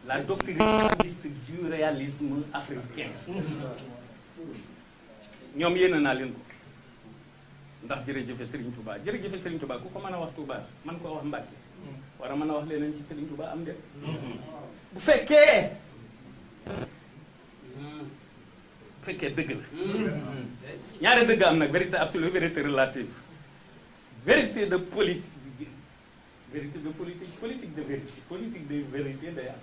La doctrine islamiste du réalisme africain ñoom yéene naa leen ko ndax jërëjëfe Serigne Touba jërëjëfe Serigne Touba ku ko mën a wax Touba man koo wax Mbacke war a mën a wax leneen ci Serigne Touba am de bu fekkee dëgg la ñaari dëgg am nag vérité absolue vérité relative vérité de politique politique de vérité politique de vérité day am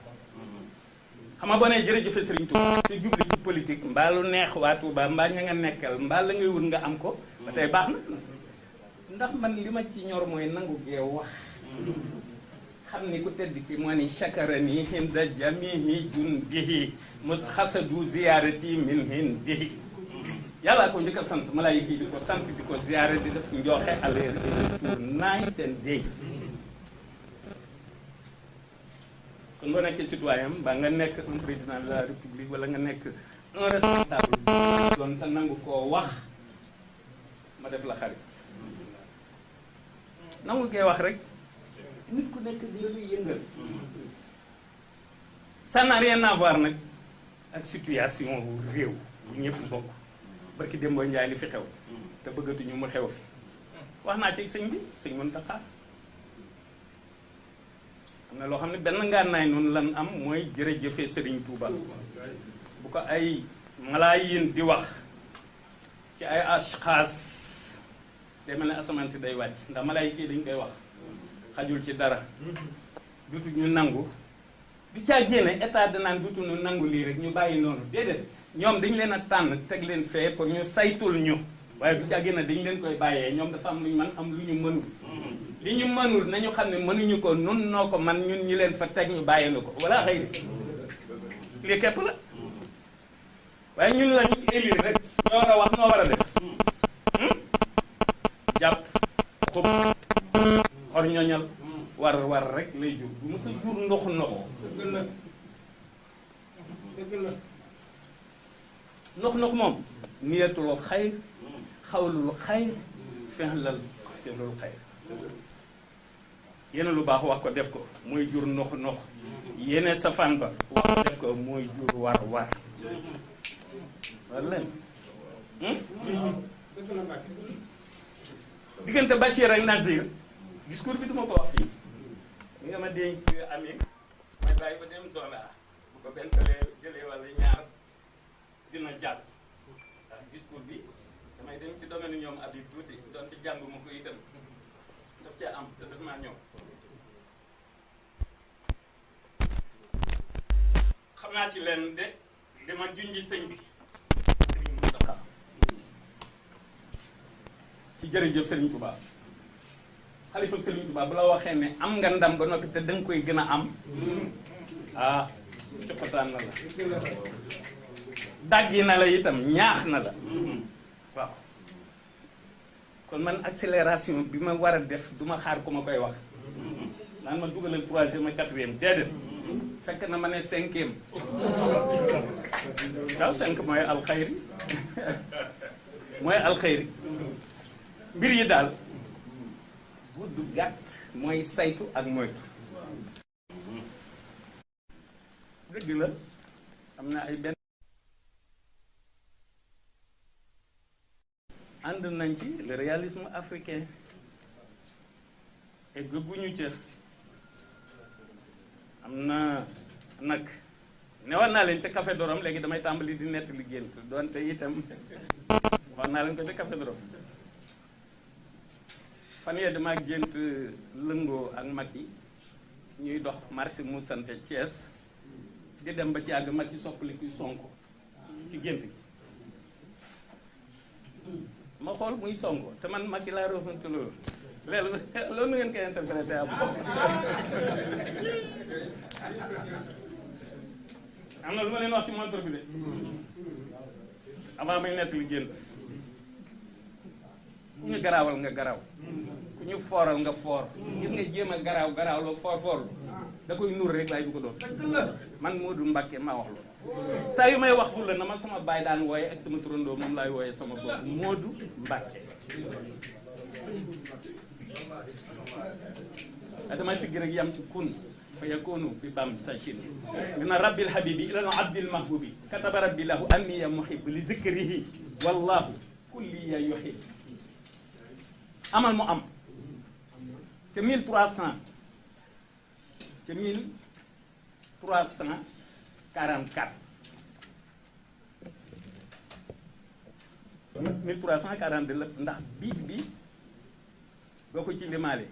xam nga boo nee jërëjëfe Serigne Touba te jubli ci politique mbaa lu neex waa Touba mbaa ña nga nekkal mbaa la ngay wut nga am ko ba tey baax na ndax man li ma ci ñor mooy nangu gee wax xam ni ku tedd ki moo ni chakarani hinda jamihi jundihi mus xasadu ziyaarati min hindihi yàllaa ko njëkk a sant malaayika yi di ko sant di ko ziyaare di def njooxe aller et retour night and day kon boo nekkee citoyen mbaa nga nekk un président de la république wala nga nekk un responsable doon te nangu koo wax ma def la xarit nangu koy wax rek nit ku nekk dina luy yëngal ça n'a rien à voir nag ak situation wu réew bu ñëpp bokk barki Dembo Njaay li fi xew te bëggatuñu mu xew fi wax naa ci sëñ bi sëñ Mountakha am na loo xam ne benn ngànnaay noonu lan am mooy jërëjëfe Serigne Touba bu ko ay malaayin di wax ci ay ashxaas day mel ne asamaan si day wàcc ndax malaayika yi dañ koy wax xajul ci dara dutuñu nangu du caa génne état de naan dutuñu nangu lii rek ñu bàyyi noonu déedéet ñoom dañ leen a tànn teg leen fee pour ñu saytul ñu waaye du caa génne dañ leen koy bàyyee ñoom dafa am lu ñu man am lu ñu mënul li ñu mënul nañu xam ne mënuñu ko nun noo ko man ñun ñi leen fa teg ñu bàyyi na ko wala xëy na lii képp la waaye ñun la ñu élire rek ñoo war a wax noo war a def jàpp xub xor ñoñal war rek lay jur bu mos a jur ndox ndox moom niyatul xayr xawlul xayr fexlal seenul xayr yéene lu baax wax ko def ko mooy jur ndox yéene safaan ba wax ko def ko mooy jur war wala diggante Bachir ak Nazir discours bi duma ko wax fii li nga ma dénk amee may bàyyi ba dem Zola bu ko benn jëlee wala ñaar dina jàll ndax discours bi damay dem ci domaine ñoom Habib tuuti doon ci jàng ma ko itam daf cee am te daf maa ñëw xam naa ci leen de dama junji sëñ bi Serigne Mountakha ci jërëjëf Serigne Touba xalifa Serigne Touba bu la waxee ne am nga ndam ba noppi te danga koy gën a am ah coppataan na la dàggi na la itam ñaax na la waaw kon man accélération bi ma war a def du ma xaar ku ma koy wax naan ma dugalal 3e ak 4e déedéet fekk na ma ne 5e waaw 5 mooy alxayri mooy alxayri mbir yi daal gudd gàtt mooy saytu ak moytu dëgg la am na ay benn ànd nañ ci le réalisme africain et gëgguñu ca am na nag newoon naa leen ca Café Dorom léegi damay tàmbali di nett li gént doonte itam waxoon naa leen ko ca Café Dorom fan yee dama gént lëngoo ak Macky ñuy dox marché mu sante Thiès di dem ba ci àgg Macky soppali kuy Sonko ci gént gi ma xool muy Sonko te man Macky laa roofante loolu loolu nu ngeen koy interprété am am na lu ma leen wax ci montre bi de avant may nett li gént ku ñu garaawal nga garaaw ku ñu fooral nga foor gis nga jéem a garaaw loo foor da koy nur rek waaye du ko doon man Modou Mbacké maa wax loolu saa yu may wax fu la na ma sama baay daan wooye ak sama turandoo moom laay wooye sama bopp Modou Mbacké adama sigg rek yam ci kun fa yakunu bi bam sachin mina rabbil habibi ila abdil mahbubi kataba rabbi lahu anni ya muhib li zikrihi wallahu kulli ya yuhib amal mu am ca 1300 ca 1344 1342 la ndax biig bi boo ko ci limaale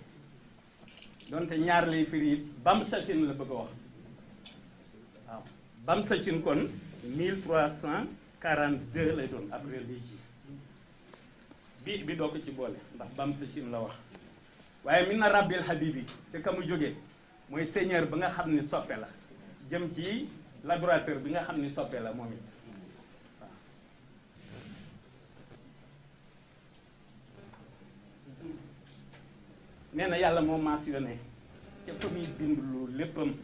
donte ñaar lay firi bam sachin la bëgg a wax waaw bam sachin kon 1342 lay doon après lii ci bi doo ko ci boole ndax bam sachin la wax waaye min na rabbil habibi ca ka mu jógee mooy seigneur ba nga xam ni soppe la jëm ci laborateur bi nga xam ni soppe la moom it waaw nee na yàlla moo mentionné ca fa muy bind lu léppam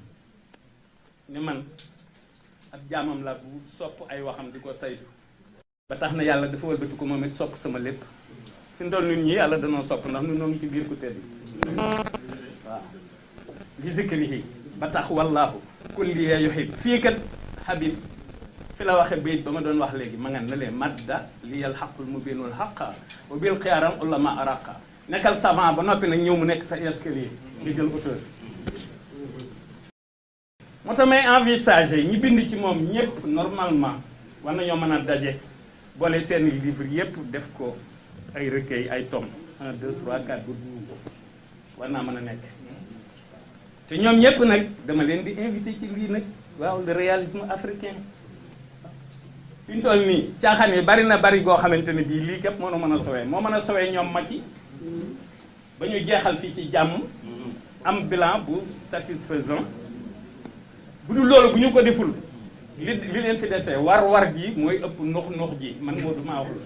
ni man ab jaamam la bu sopp ay waxam di ko saytu ba tax na yàlla dafa wëlbati ko moom it sopp sama lépp fi mu toll ñun ñi yàlla danoo sopp ndax ñun noo ngi ci biir ku tedd waaw li zikrihi ba tax wallaahu kulli ya yuhib fii kat habib fi la waxe bayit ba ma doon wax léegi ma nga na leen madda li yal xaqul mubinul xaqa wa bil xiyaaram ulama araqa nekkal savant ba noppi nag ñëw mu nekk sa escalier nga jël auteur moo tax may envisager ñi bind ci moom ñëpp normalement war nañoo mën a daje boole seen livre yëpp def ko ay recueil ay tomes 1 2 3 4 ba 12 war naa mën a nekk te ñoom ñëpp nag dama leen di invité ci lii nag waaw le réalisme africain fi ñu toll nii caaxaan yi bari na bari goo xamante ne bii lii képp moo mën a sowee moo mën a sowee ñoom Macky ba ñu jeexal fii ci jàmm am bilan bu satisfaisant bu dul loolu bu ñu ko deful li leen fi desee war ji mooy ëpp nux ji man moo du maa wax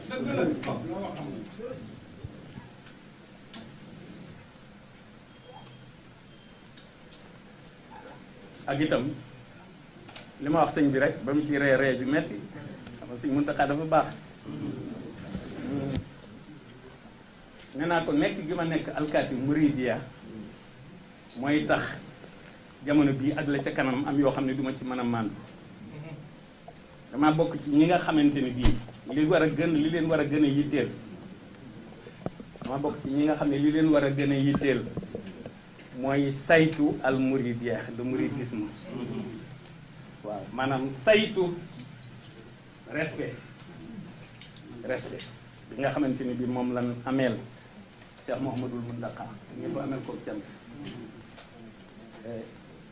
ak itam li ma wax sëñ bi rek ba mu ci ree ju metti xam nga sëñ Muntaxa dafa baax nee naa ko nekk gi ma nekk alkaati muridiya mooy tax jamono bii ak la ca kanam am yoo xam ne duma ci mën a màndu dama bokk ci ñi nga xamante ne bii li leen war a gën a yitteel dama bokk ci ñi nga xam ne li leen war a gën a yitteel mooy saytu al muridiya le mouridisme waaw maanaam saytu respect bi nga xamante ni bi moom lan ameel Cheikh Mouhamadoul Mountakha ñëpp ameel ko cant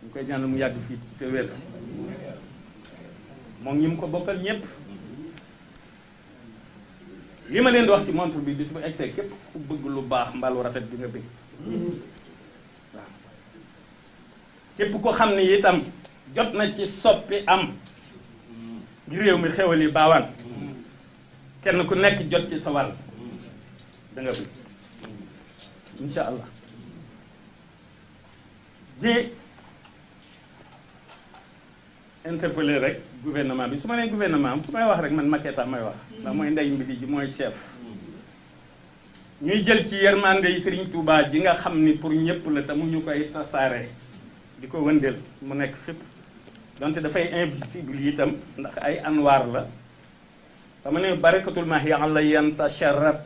ñu koy ñaanal mu yàgg fii te wér moom ñi mu ko bokkal ñëpp li ma leen di wax ci montre bi bis bu egsee képp ku bëgg lu baax mbalu rafet bi nga bëgg waaw képp ko xam ne itam jot na ci soppi am ngir réew mi xewal yi baawaan kenn ku nekk jot ci sa wàll da nga bëgg insha allah di interpeller rek gouvernement bi su ma nee gouvernement su may wax rek man Macky tax may wax ndax mooy ndey mbili ji mooy chef ñuy jël ci yërmande yi Serigne Touba ji nga xam ni pour ñëpp la te mu ñu koy tasaare di ko wëndeel mu nekk fépp donte dafay invisible itam ndax ay anwaar la dama ne barakatul mahyi ala yantasharat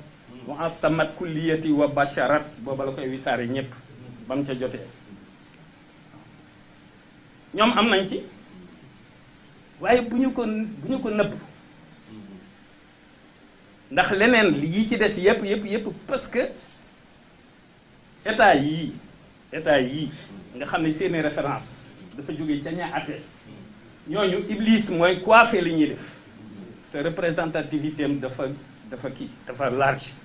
wa asamat kulliyati wa basharat booba la koy wisaare ñëpp ba mu ca jotee ñoom am nañ ci waaye bu ñu ko nëbb ndax leneen yi ci des yëpp parce que état yii nga xam ne seeni référence dafa jóge ca ña ate ñooñu iblis mooy coiffé li ñuy def te représentativité am dafa large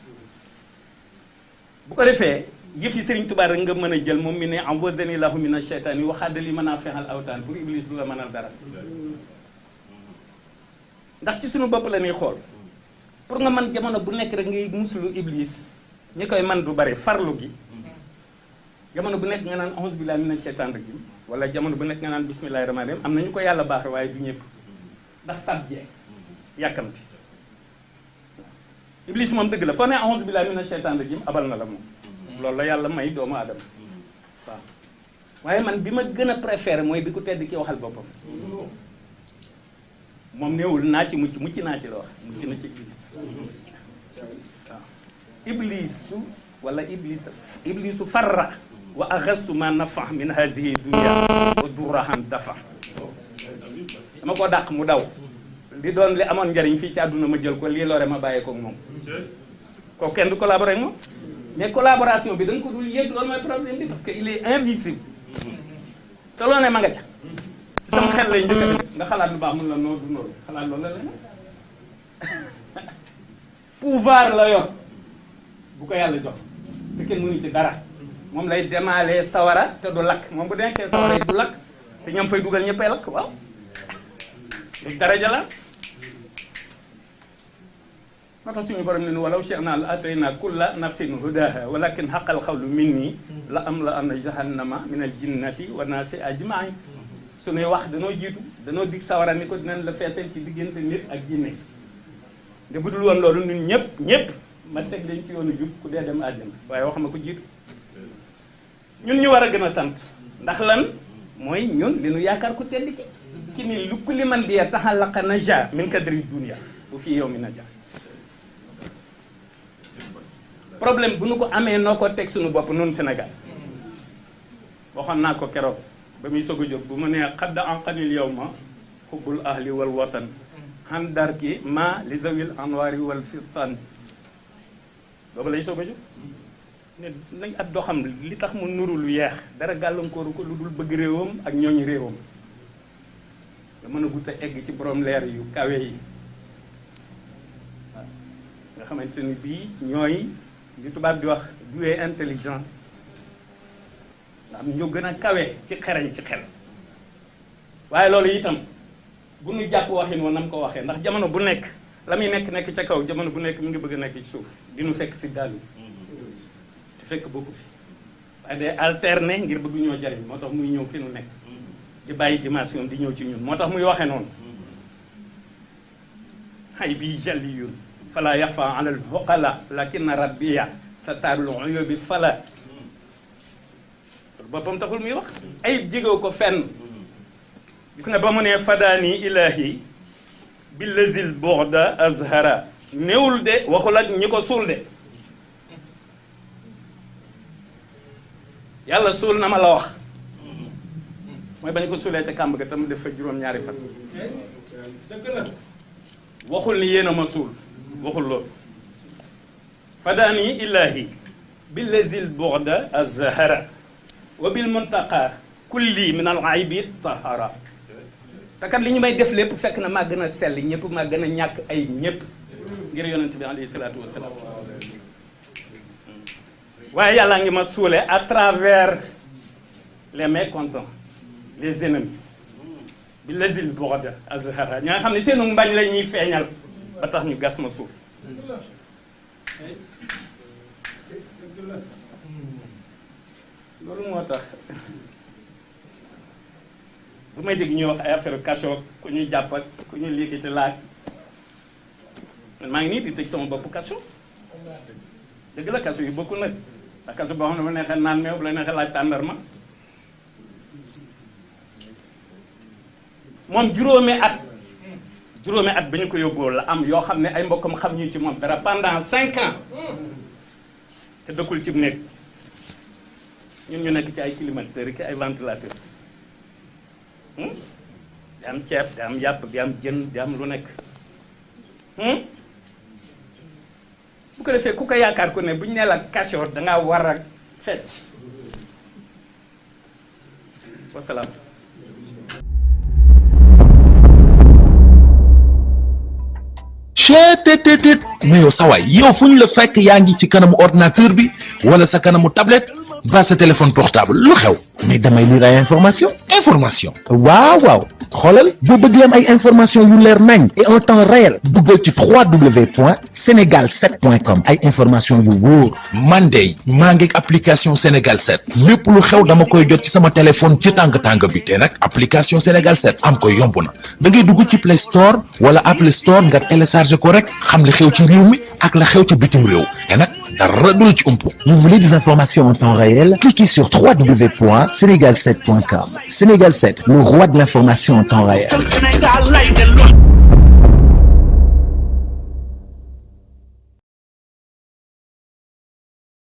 bu ko defee yëfi Serigne Touba rek nga mën a jël moom mi ne awwadani lahu mina shaytaani waxaadali mën a fexal awtaan pour iblis du la mënal dara ndax ci suñu bopp la ñuy xool pour nga mën jamono bu nekk rek ngay musulu iblis ñi koy man du bari farlu gi jamono bu nekk nga naan a'uuzu billaahi mina shaytaani rajiim wala jamono bu nekk nga naan bismillahi rahmaani rahim am na ñu ko yàlla baax waaye du ñëpp ndax tab jee yàkkamti iblis moom dëgg la foo ne a'uuzu billahi mina shaytaani rajim abal na la moom loolu la yàlla may doomu aadama waaw waaye man bi ma gën a préféré mooy bi ku tedd ki waxal boppam moom néewul naa ci mucc naa ci la wax mucc na ci iblis waaw iblisu wala iblisu farra wa axastu ma nafa min hazihi dunia wa durahan dafa dama ko dàq mu daw li doon li amoon njariñ fii ci àdduna ma jël ko lii lore ma bàyyee ko moom kooku kenn du collaborer ak moom mais collaboration bi da nga ko dul yëg loolu mooy problème bi parce que il est invisible te loo ne ma nga ca ci sama xel lay njëkk a nga xalaat lu baax mun la noo du noonu xalaat loolu la leen pouvoir la yor bu ko yàlla jox te kenn mënu ci dara moom lay demaalee sawara te du lakk moom bu denkee sawara yi du lakk te ñam fay dugal ñëppay lakk waaw loolu daraja la moo tax suñu borom ne ni walaw shi'naa la atayna kulla nafsin hudaha walakin haqqal qawlu minni la am la anna jahannama min al jinnati wa naasi ajmain suñuy wax danoo jiitu danoo dig sawara ni ko dinañ la feesal ci diggante nit ak jinne te bu dul woon loolu ñun ñëpp ma teg leen ci yoonu jub ku dee dem àjjana waaye wax ma ko jiitu ñun ñu war a gën a sant ndax lan mooy ñun li nu yaakaar ku tedd ci ni lu kulli man biya taxallaqa naja min kadri dunia bu fii yow mi naja problème bu nu ko amee noo ko teg suñu bopp noonu Sénégal waxoon naa ko keroog ba muy soog a jóg bu ma nee xadda anqanil yow ma xubbul ahli wal watan xan darki ma li zawil anwari wal fitan boobu lay soog a jóg ne nañ at doo xam li tax mu nuru lu yeex dara gàllankooru ko lu dul bëgg réewam ak ñooñu réewam nga mën a gut a egg ci borom leer yu kawe yi waaw nga xamante ni bii ñooy li tubaab di wax doué intelligent nga xam ñoo gën a kawe ci xereñ ci xel waaye loolu itam bu nu jàpp waxin woon nam ko waxee ndax jamono bu nekk la muy nekk ca kaw jamono bu nekk mu ngi bëgg a nekk ci suuf di nu fekk si daal te fekk bokku fi waaye day alterner ngir bëgg ñoo jariñ moo tax muy ñëw fi nu nekk di bàyyi dimension di ñëw ci ñun moo tax muy waxee noonu xay bii jaliyun fala yaxfa ala al huqala lakinna rabbiya sa taarul uyubi fala boppam taxul muy wax ayib jégew ko fenn gis nga ba mu ne fadaani ilahi billazil bu'da azhara néewul de waxul ak ñi ko suul de yàlla suul na ma la wax mooy bañ ko suulee ca kàmb ga tam def fa juróom-ñaari fan waxul ni yéen a ma suul waxul loolu fadaani ilahi billazil bu'da azhara wa bil muntaqa kulli min al aybi tahara te kat li ñu may def lépp fekk na maa gën a sell ñëpp maa gën a ñàkk ay ñëpp ngir yonent bi alayhi salaatu wasalaam waaye yàlla ngi ma suule à travers les mécontents les ennemis bi lazil bu'da azhara ñi nga xam ne seenu mbañ la ñuy feeñal ba tax ñu gas ma suul loolu moo tax bu may dégg ñuy wax ay affaire kaso ku ñuy jàpp ak ku ñuy liggéey laaj man maa ngi nii di tëj sama bopp kaso dëgg la kaso yu bokkul nag ndax kaso boo xam ne bu neexee naan meew bu la neexee laaj tàndarma moom juróomi at ba ñu ko yóbboo la am yoo xam ne ay mbokkam xam ñu ci moom dara pendant 5 ans te dëkkul ci néeg ñun ñu nekk ci ay climatiseurs ki ay ventilateur di am ceeb di am yàpp di am jën di am lu nekk bu ko defee ku ko yaakaar ko ne bu ñu nee la kasoor dangaa war a fecc wasalaam chetttt mais yow sawaay yow fu ñu la fekk yaa ngi ci kanamu ordinateur bi wala sa kanamu tablette ba sa téléphone portable lu xew mais damay lire ay information information waaw waaw xoolal boo bëggee am ay information yu leer nañ et en temps réel duggal ci www.senegal7.com ay information yu wóor man de maa ngi application Sénégal 7 lépp lu xew dama koy jot ci sama téléphone ci tàng bi te nag application Sénégal 7 am ko yomb na da ngay dugg ci Play Store wala Apple Store nga télécharger ko rek xam li xew ci réew mi ak la xew ci bitim réew te nag dara du la ci umpu. Vous voulez des informations en temps réel? Cliquez sur www.senegal7.com. Sénégal 7, le roi de l'information en temps réel.